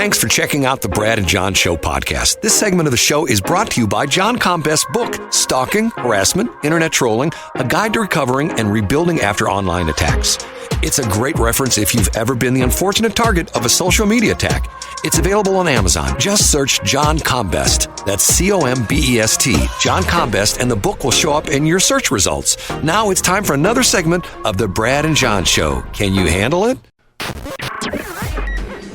Thanks for checking out the Brad and John Show podcast. This segment of the show is brought to you by John Combest's book, Stalking, Harassment, Internet Trolling, A Guide to Recovering and Rebuilding After Online Attacks. It's a great reference if you've ever been the unfortunate target of a social media attack. It's available on Amazon. Just search John Combest. That's C-O-M-B-E-S-T, John Combest, and the book will show up in your search results. Now it's time for another segment of the Brad and John Show. Can you handle it?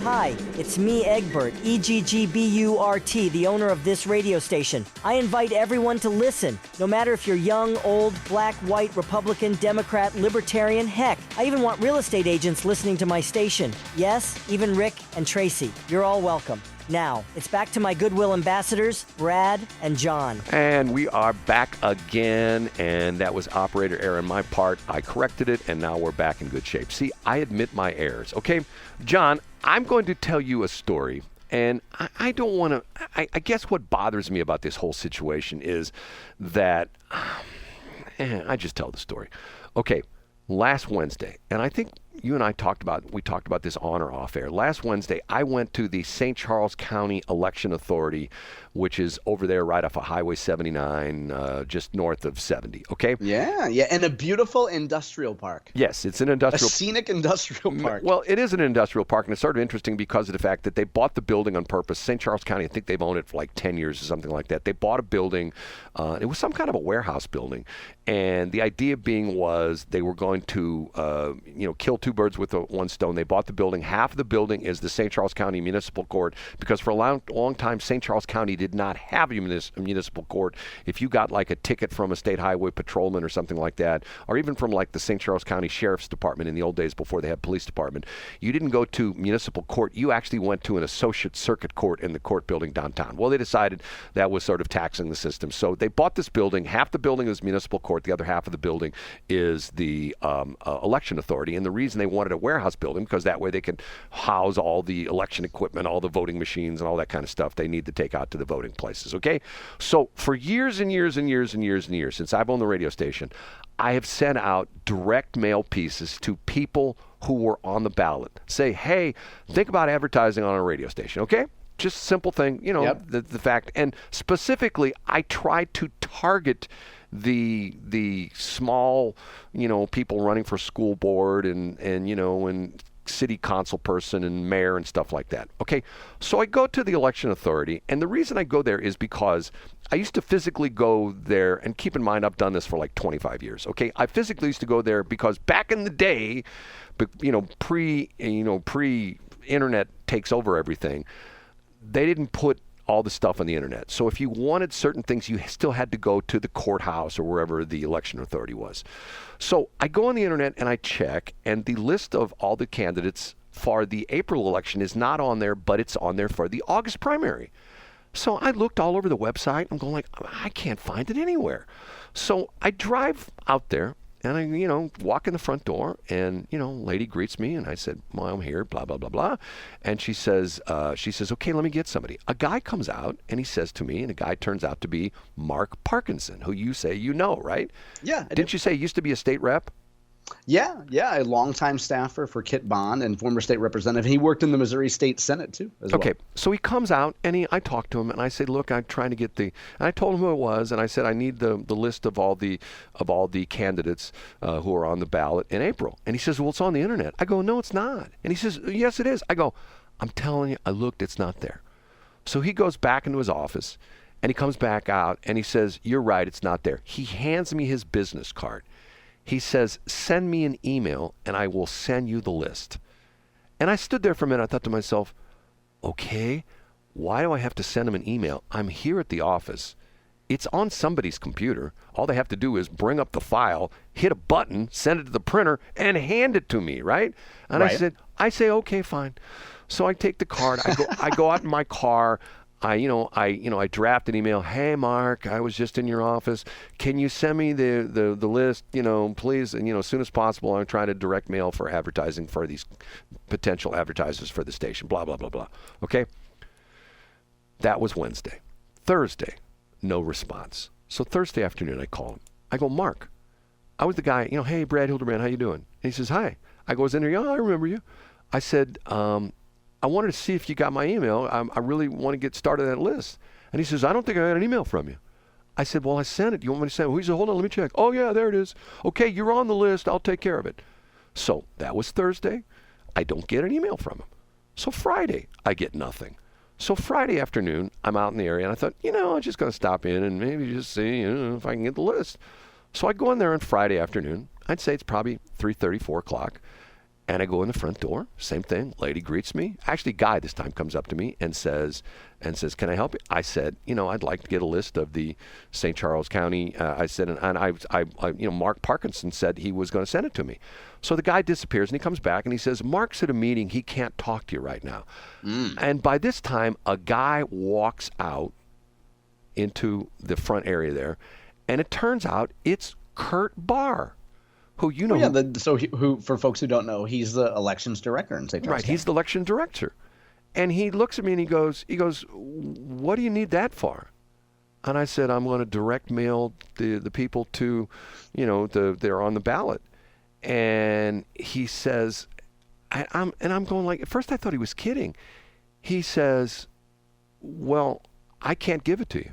Hi, it's me, Egbert, E-G-G-B-U-R-T, the owner of this radio station. I invite everyone to listen, no matter if you're young, old, black, white, Republican, Democrat, Libertarian, heck, I even want real estate agents listening to my station. Yes, even Rick and Tracy. You're all welcome. Now, it's back to my Goodwill ambassadors, Brad and John. And we are back again, and that was operator error on my part. I corrected it, and now we're back in good shape. See, I admit my errors, okay? John, I'm going to tell you a story, and I don't want to, I guess what bothers me about this whole situation is that, I just tell the story. Okay, last Wednesday, and I think you and I talked about this on or off air. Last Wednesday, I went to the St. Charles County Election Authority, which is over there right off of Highway 79, just north of 70, okay? Yeah, and a beautiful industrial park. Yes, it's an industrial... A scenic industrial park. Well, it is an industrial park, and it's sort of interesting because of the fact that they bought the building on purpose. St. Charles County, I think they've owned it for like 10 years or something like that. They bought a building. It was some kind of a warehouse building, and the idea being was they were going to, kill two birds with one stone. They bought the building. Half of the building is the St. Charles County Municipal Court, because for a long time, St. Charles County did not have a municipal court. If you got like a ticket from a state highway patrolman or something like that, or even from like the St. Charles County Sheriff's Department in the old days before they had police department, you didn't go to municipal court. You actually went to an associate circuit court in the court building downtown. Well, they decided that was sort of taxing the system. So they bought this building. Half the building is municipal court. The other half of the building is the election authority. And the reason they wanted a warehouse building, because that way they can house all the election equipment, all the voting machines, and all that kind of stuff they need to take out to the voting places, okay? So for years and years and years and years and years, since I've owned the radio station, I have sent out direct mail pieces to people who were on the ballot. Say, hey, think about advertising on a radio station, okay? Just a simple thing, Yep. the fact. And specifically, I tried to target the small, people running for school board and city council person and mayor and stuff like that. Okay, so I go to the election authority, and the reason I go there is because I used to physically go there, and keep in mind I've done this for like 25 years. Okay, I physically used to go there because back in the day, pre-internet takes over everything, they didn't put all the stuff on the internet. So if you wanted certain things, you still had to go to the courthouse or wherever the election authority was. So I go on the internet and I check, and the list of all the candidates for the April election is not on there, but it's on there for the August primary. So I looked all over the website. I'm going like, I can't find it anywhere. So I drive out there, and I, walk in the front door, and, lady greets me, and I said, well, I'm here, blah, blah, blah, blah. And she says, okay, let me get somebody. A guy comes out, and he says to me, and the guy turns out to be Mark Parkinson, who you say you know, right? Yeah. Didn't you say he used to be a state rep? Yeah, a longtime staffer for Kit Bond and former state representative. He worked in the Missouri State Senate too, as well. Okay, so he comes out, and I talked to him, and I said, look, I'm trying to get and I told him who it was, and I said, I need the list of all the candidates who are on the ballot in April. And he says, well, it's on the internet. I go, no, it's not. And he says, yes, it is. I go, I'm telling you, I looked, it's not there. So he goes back into his office, and he comes back out, and he says, you're right, it's not there. He hands me his business card. He says, send me an email, and I will send you the list. And I stood there for a minute. I thought to myself, okay, why do I have to send him an email? I'm here at the office. It's on somebody's computer. All they have to do is bring up the file, hit a button, send it to the printer, and hand it to me, right? And Right. I say, okay, fine. So I take the card. I go out in my car. I draft an email. Hey, Mark, I was just in your office. Can you send me the list, please? And, as soon as possible, I'm trying to direct mail for advertising for these potential advertisers for the station, blah, blah, blah, blah. Okay? That was Wednesday. Thursday, no response. So Thursday afternoon, I call him. I go, Mark, I was the guy, hey, Brad Hildebrand, how you doing? And he says, hi. I go, is in there? Yeah, I remember you. I said, I wanted to see if you got my email. I really want to get started on that list. And he says, I don't think I got an email from you. I said, well, I sent it. You want me to send it? He said, hold on, let me check. Oh, yeah, there it is. Okay, you're on the list. I'll take care of it. So that was Thursday. I don't get an email from him. So Friday, I get nothing. So Friday afternoon, I'm out in the area, and I thought, I'm just going to stop in and maybe just see if I can get the list. So I go in there on Friday afternoon. I'd say it's probably 3:30, 4 o'clock. And I go in the front door, same thing. Lady greets me. Actually, guy this time comes up to me and says, "Can I help you?" I said, I'd like to get a list of the St. Charles County. I said, and I Mark Parkinson said he was going to send it to me. So the guy disappears and he comes back and he says, "Mark's at a meeting. He can't talk to you right now." And by this time, a guy walks out into the front area there, and it turns out it's Kurt Barr. Who who for folks who don't know, he's the elections director in St. Charles County. He's the election director. And he looks at me and he goes, "What do you need that for?" And I said, "I'm going to direct mail the people to, they're on the ballot." And he says, I'm going like, at first I thought he was kidding. He says, "Well, I can't give it to you."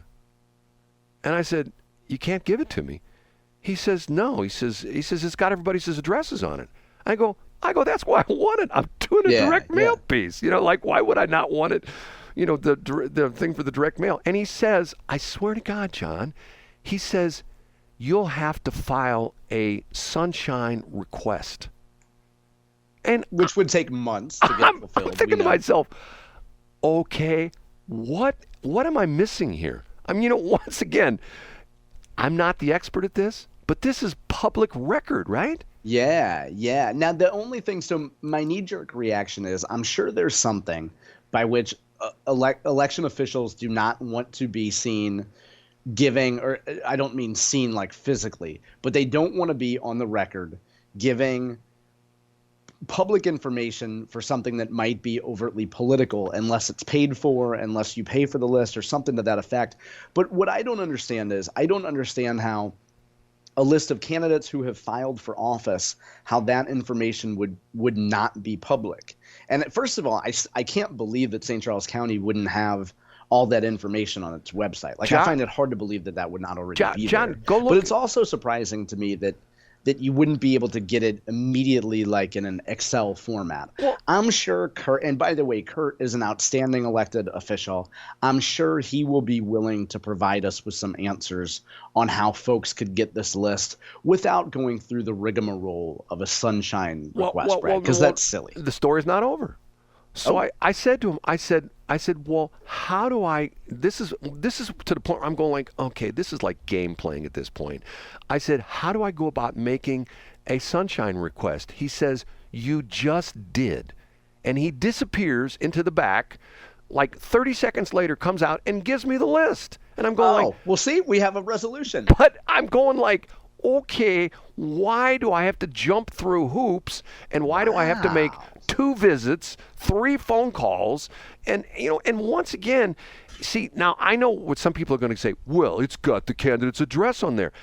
And I said, "You can't give it to me?" He says, "No." He says it's got everybody's addresses on it. I go, "That's why I want it. I'm doing a direct mail piece. Why would I not want it? The thing for the direct mail." And he says, I swear to God, John, he says, "You'll have to file a sunshine request." And which would take months to get fulfilled. I'm thinking to myself, okay, what am I missing here? Once again, I'm not the expert at this, but this is public record, right? Yeah. Now, the only thing, so my knee-jerk reaction is I'm sure there's something by which election officials do not want to be seen giving, or I don't mean seen like physically, but they don't want to be on the record giving public information for something that might be overtly political unless it's paid for, unless you pay for the list or something to that effect. But what I don't understand is I don't understand how a list of candidates who have filed for office, how that information would not be public. And first of all, I can't believe that St. Charles County wouldn't have all that information on its website. Like, John, I find it hard to believe that would not already be John, there. Go look. But it's also surprising to me that you wouldn't be able to get it immediately, like in an Excel format. Well, I'm sure Kurt, and by the way, Kurt is an outstanding elected official. I'm sure he will be willing to provide us with some answers on how folks could get this list without going through the rigmarole of a sunshine request, Brad, because that's silly. The story's not over. So I said to him, I said, well, how do I, this is to the point where I'm going like, okay, this is like game playing at this point. I said, how do I go about making a sunshine request? He says, you just did. And he disappears into the back, like 30 seconds later comes out and gives me the list. And I'm going like, well, see, we have a resolution. But I'm going like, okay, why do I have to jump through hoops, and why do I have to make 2 visits, 3 phone calls, and once again, see, now I know what some people are going to say, well, it's got the candidate's address on there.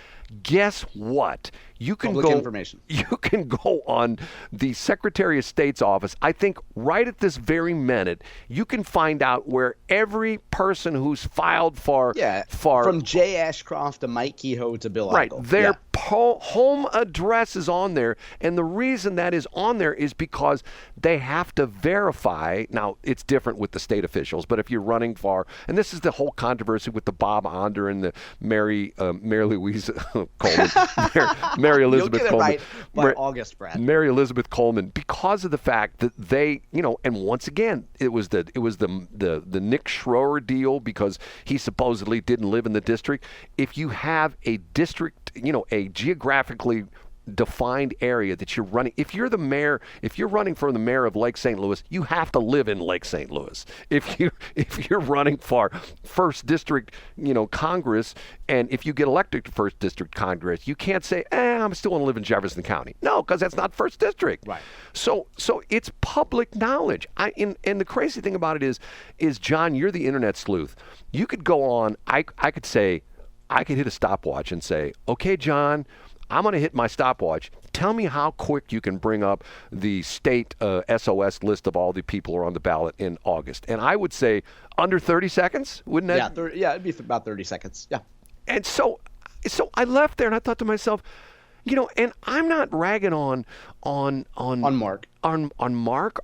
Guess what? You can Public information. You can go on the Secretary of State's office. I think right at this very minute, you can find out where every person who's filed for from Jay Ashcroft to Mike Kehoe to Bill Eichel. Their home address is on there, and the reason that is on there is because they have to verify. Now, it's different with the state officials, but if you're running for, and this is the whole controversy with the Bob Onder and the Mary Louise Coleman, Mary Elizabeth Coleman. You'll get it right by August, Brad. Mary Elizabeth Coleman, because of the fact that they, and once again, it was the Nick Schroer deal, because he supposedly didn't live in the district. If you have a district, a geographically defined area that you're running, if you're running for the mayor of Lake St. Louis, you have to live in Lake St. Louis. If you're running for first district, Congress, and if you get elected to first district Congress, you can't say, I'm still want to live in Jefferson County. No, because that's not first district. Right. So it's public knowledge. And the crazy thing about it is John, you're the internet sleuth. You could go on, I could hit a stopwatch and say, okay, John, I'm going to hit my stopwatch. tell me how quick you can bring up the state SOS list of all the people who are on the ballot in August. And I would say under 30 seconds, wouldn't that? Yeah, it'd be about 30 seconds. Yeah. And so I left there and I thought to myself, and I'm not ragging on Mark. On Mark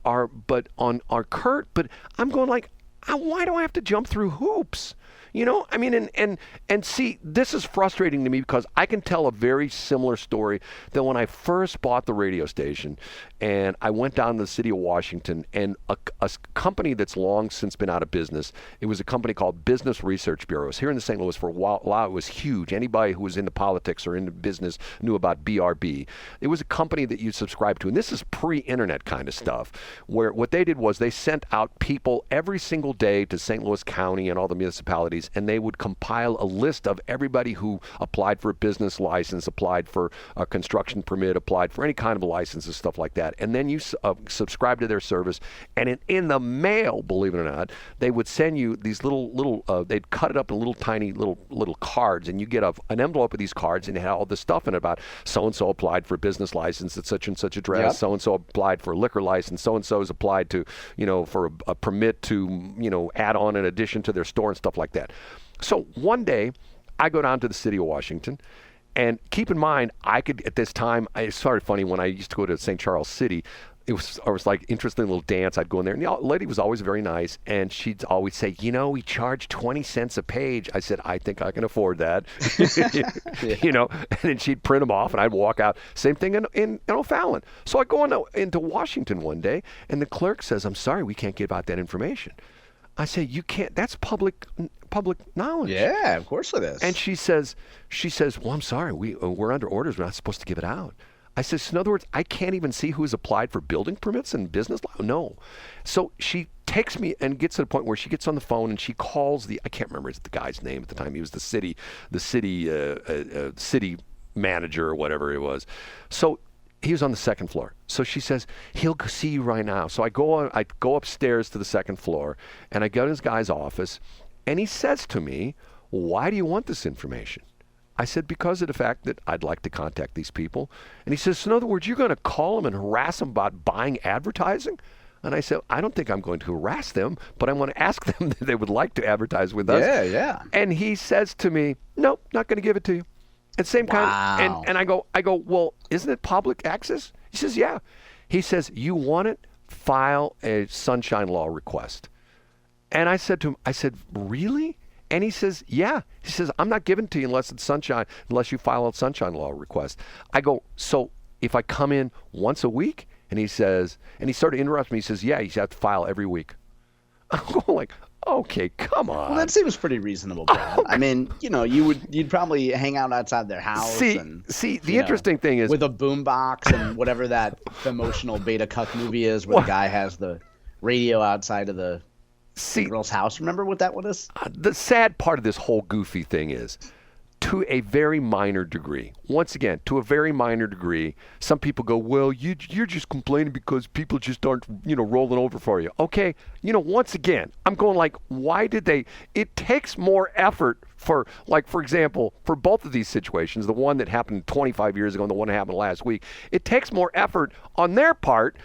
but on our Kurt, but I'm going like, why do I have to jump through hoops? I mean, and see, this is frustrating to me because I can tell a very similar story that when I first bought the radio station and I went down to the city of Washington, and a company that's long since been out of business, it was a company called Business Research Bureaus. Here in the St. Louis for a while, it was huge. Anybody who was into politics or into business knew about BRB. It was a company that you subscribed to, and this is pre-internet kind of stuff, where what they did was they sent out people every single day to St. Louis County and all the municipalities, and they would compile a list of everybody who applied for a business license, applied for a construction permit, applied for any kind of licenses, stuff like that. And then you subscribe to their service, and in the mail, believe it or not, they would send you these little they'd cut it up in little tiny little cards, and you get an envelope of these cards, and it had all this stuff in it about so-and-so applied for a business license at such and such address, Yep. so-and-so applied for a liquor license, so-and-so's applied to, for a permit to, add on in addition to their store and stuff like that. So one day, I go down to the city of Washington, and keep in mind, I could, at this time, it's sort of funny, when I used to go to St. Charles City, it was like interesting little dance. I'd go in there, and the lady was always very nice, and she'd always say, we charge 20 cents a page. I said, I think I can afford that. And then she'd print them off, and I'd walk out. Same thing in O'Fallon. So I go into Washington one day, and the clerk says, I'm sorry, we can't give out that information. I say, you can't, that's public knowledge. Yeah, of course it is. And she says, well, I'm sorry, we're under orders, we're not supposed to give it out. I said, so in other words, I can't even see who's applied for building permits and business law? No. So she takes me and gets to the point where she gets on the phone and she calls I can't remember the guy's name at the time. He was the city manager or whatever it was. So he was on the second floor. So she says, he'll see you right now. So I go upstairs to the second floor, and I go to this guy's office, and he says to me, why do you want this information? I said, because of the fact that I'd like to contact these people. And he says, so in other words, you're going to call them and harass them about buying advertising? And I said, I don't think I'm going to harass them, but I'm going to ask them that they would like to advertise with us. Yeah. And he says to me, nope, not going to give it to you. And same kind of, and I go, well, isn't it public access? He says, yeah. He says, you want it? File a sunshine law request. And I said to him, really? And he says, yeah. He says, I'm not giving it to you unless you file a sunshine law request. I go, so if I come in once a week? And he says, and he started interrupting me. He says, yeah, you have to file every week. I'm going like, okay, come on. Well, that seems pretty reasonable, Brad. I mean, you'd probably hang out outside their house. See, the interesting thing is, with a boombox and whatever that emotional beta cuck movie is, where the guy has the radio outside of the girl's house. Remember what that one is? The sad part of this whole goofy thing is, to a very minor degree, once again, to a very minor degree, some people go, well, you're just complaining because people just aren't, rolling over for you. Okay, once again, I'm going like, why did they? It takes more effort for example, for both of these situations, the one that happened 25 years ago and the one that happened last week, it takes more effort on their part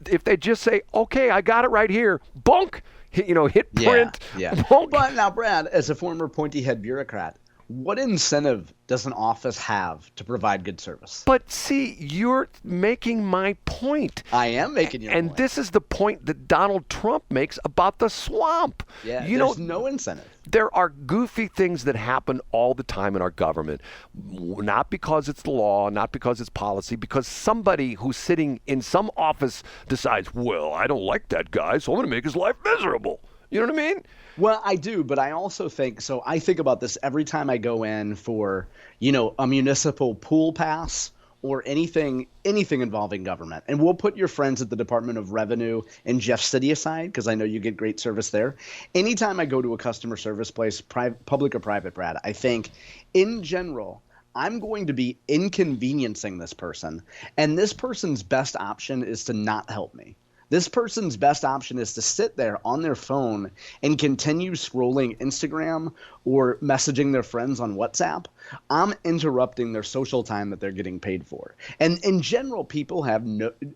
if they just say, okay, I got it right here, bonk, hit print. Yeah. Bonk. But now, Brad, as a former pointy head bureaucrat, what incentive does an office have to provide good service? But see, you're making my point. I am making your point. And this is the point that Donald Trump makes about the swamp. Yeah, there's no incentive. There are goofy things that happen all the time in our government, not because it's the law, not because it's policy, because somebody who's sitting in some office decides, well, I don't like that guy, so I'm going to make his life miserable. You know what I mean? Well, I do, but I also think about this every time I go in for, a municipal pool pass or anything involving government. And we'll put your friends at the Department of Revenue in Jeff City aside, because I know you get great service there. Anytime I go to a customer service place, public or private, Brad, I think in general, I'm going to be inconveniencing this person. And this person's best option is to not help me. this person's best option is to sit there on their phone and continue scrolling Instagram or messaging their friends on WhatsApp, I'm interrupting their social time that they're getting paid for. And in general, people have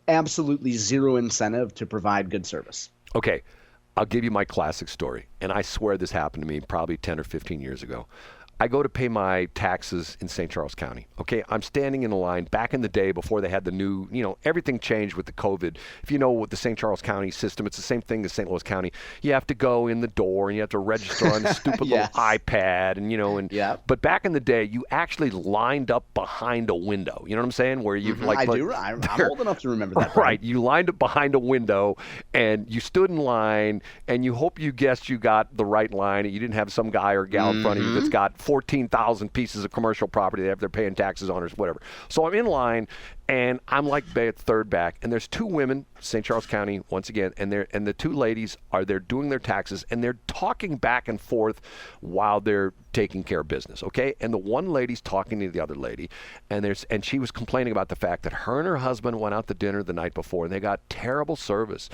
absolutely zero incentive to provide good service. Okay, I'll give you my classic story, and I swear this happened to me probably 10 or 15 years ago. I go to pay my taxes in St. Charles County. Okay, I'm standing in a line back in the day before they had the new, everything changed with the COVID. If you know what the St. Charles County system, it's the same thing as St. Louis County. You have to go in the door and you have to register on the stupid Yes. little iPad and But back in the day, you actually lined up behind a window. You know what I'm saying? Where you I'm old enough to remember that. Right, you lined up behind a window and you stood in line and you hope you guessed you got the right line and you didn't have some guy or gal in front of you that's got 14,000 pieces of commercial property they're paying taxes on or whatever. So I'm in line and I'm like third back, and there's two women, St. Charles County once again, and the two ladies they're doing their taxes and they're talking back and forth while they're taking care of business, okay? And the one lady's talking to the other lady, and she was complaining about the fact that her and her husband went out to dinner the night before and they got terrible service,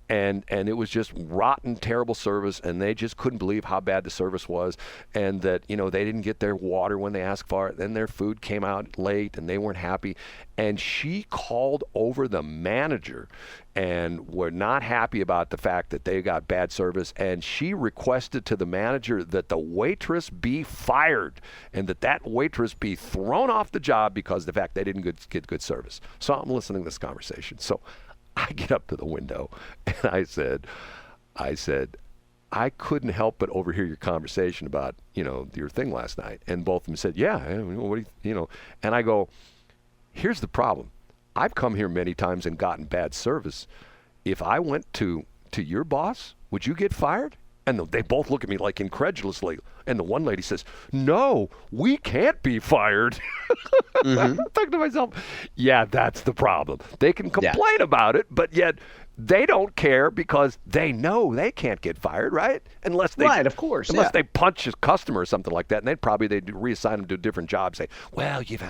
and it was just rotten, terrible service, and they just couldn't believe how bad the service was, and that they didn't get their water when they asked for it, then their food came out late and they weren't happy, and she called over the manager and were not happy about the fact that they got bad service, and she requested to the manager that the waitress be fired and that waitress be thrown off the job because of the fact they didn't get good service. So I'm listening to this conversation. So I get up to the window and I said, I couldn't help but overhear your conversation about, your thing last night. And both of them said, yeah, what do you. And I go, here's the problem. I've come here many times and gotten bad service. If I went to your boss, would you get fired? And they both look at me like incredulously. And the one lady says, no, we can't be fired. I'm thinking to myself, yeah, that's the problem. They can complain about it, but yet they don't care because they know they can't get fired, right? Unless they, right, of course. Unless they punch a customer or something like that, and they'd reassign them to a different job. Say, well, you've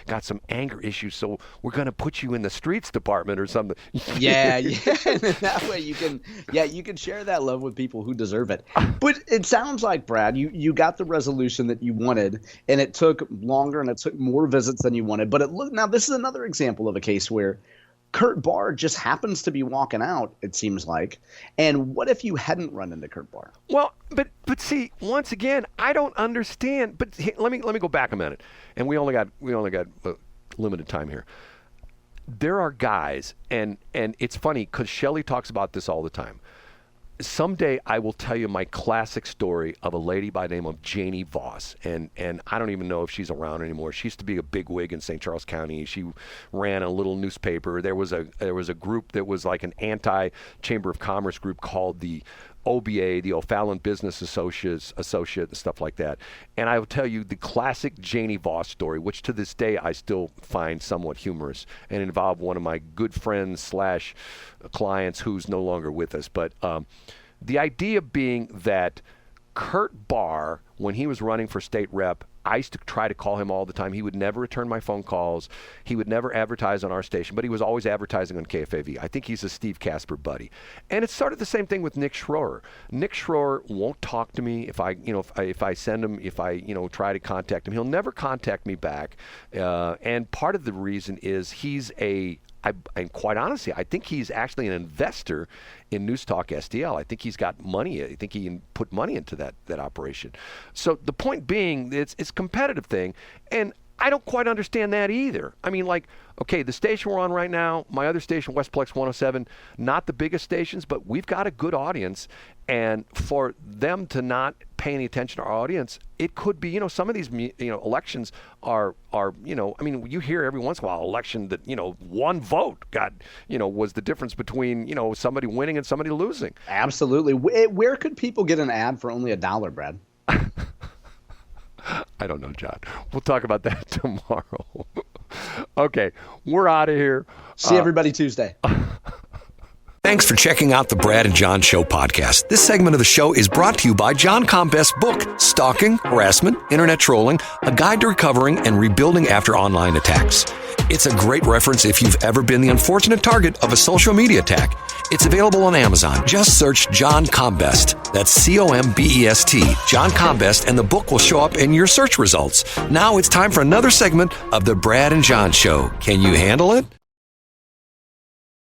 got some anger issues, so we're going to put you in the streets department or something. Yeah. And that way you can share that love with people who deserve it. But it sounds like, Brad, you got the resolution that you wanted, and it took longer and it took more visits than you wanted. But now this is another example of a case where Kurt Barr just happens to be walking out, it seems like. And what if you hadn't run into Kurt Barr? Well, but see, once again, I don't understand. But let me go back a minute. And we only got limited time here. There are guys, and it's funny because Shelley talks about this all the time. Someday I will tell you my classic story of a lady by the name of Janie Voss, and I don't even know if she's around anymore. She used to be a bigwig in St. Charles County. She ran a little newspaper. There was a group that was like an anti-Chamber of Commerce group called the OBA, the O'Fallon Business Associate, and stuff like that. And I will tell you the classic Janie Voss story, which to this day I still find somewhat humorous, and involved one of my good friends / clients who's no longer with us. But the idea being that Kurt Barr, when he was running for state rep, I used to try to call him all the time. He would never return my phone calls. He would never advertise on our station, but he was always advertising on KFAV. I think he's a Steve Casper buddy. And it's sort of the same thing with Nick Schroer. Nick Schroer won't talk to me if I send him, try to contact him. He'll never contact me back. And part of the reason is and quite honestly, I think he's actually an investor in News Talk STL. I think he's got money. I think he can put money into that operation. So the point being, it's a competitive thing, and I don't quite understand that either. I mean, okay, the station we're on right now, my other station, Westplex 107, not the biggest stations, but we've got a good audience. And for them to not pay any attention to our audience, it could be, some of these, elections are, you hear every once in a while election that, one vote was the difference between, somebody winning and somebody losing. Absolutely. Where could people get an ad for only $1, Brad? I don't know, John. We'll talk about that tomorrow. Okay, we're out of here. See everybody Tuesday. Thanks for checking out the Brad and John Show podcast. This segment of the show is brought to you by John Combest's book, Stalking, Harassment, Internet Trolling, A Guide to Recovering and Rebuilding After Online Attacks. It's a great reference if you've ever been the unfortunate target of a social media attack. It's available on Amazon. Just search John Combest. That's Combest. John Combest, and the book will show up in your search results. Now it's time for another segment of the Brad and John Show. Can you handle it?